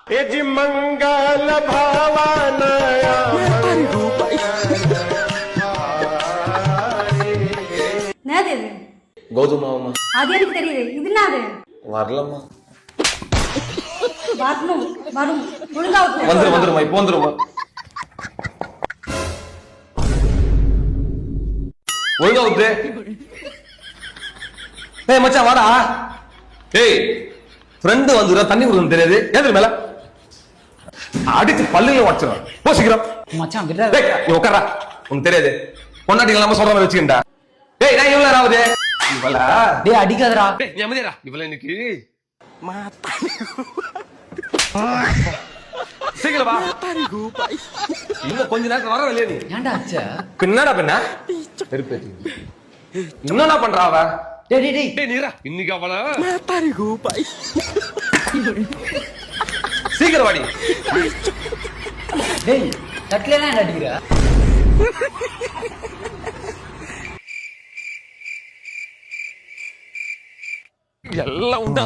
मंगल भावनया கோதுமாவுமா அது எனக்கு தெரியுது. இது என்னது? வரலம்மா. வரணும் வரும் ஒழுங்கா வந்துருமா இப்போ வந்துருமா. ஒழுங்கா விட்டு. ஏய் மச்சான் வாடா. ஏய் ஃப்ரெண்டு வந்துடா தண்ணி குடுக்கணும் தெரியாது ஏன் மேல அடிச்சு பல்லுல உடச்சிடும். போ சீக்கிரம் மச்சான் விடுறா. டேய் நீ உட்கார்றா. உனக்கு தெரியாது பொண்டாட்டி இல்லாம சொல்ற மாதிரி வச்சுக்கிண்டா. டேய் நான் இவ்வளவு நேரம் ஆகுது. இவளா டேய் அடிக்காதடா. டேய் நீ அமைதியாடா. இவள இன்னைக்கு மாத்தா சீக்கிரம் வா. இன்னும் கொஞ்ச நேரத்துல வர வெளியே நீ. ஏன்டா அச்சா? பின்னடா பின்ன பெருப்பேத்தி என்னடா பண்றா அவ? டேய் டேய் டேய் டேய் நீரா இன்னைக்கு அவள மாத்தாரி கூபாய். சீக்கிரம் வாடி. டேய் தட்ல என்ன அடிக்குற? எல்லாம் உண்டா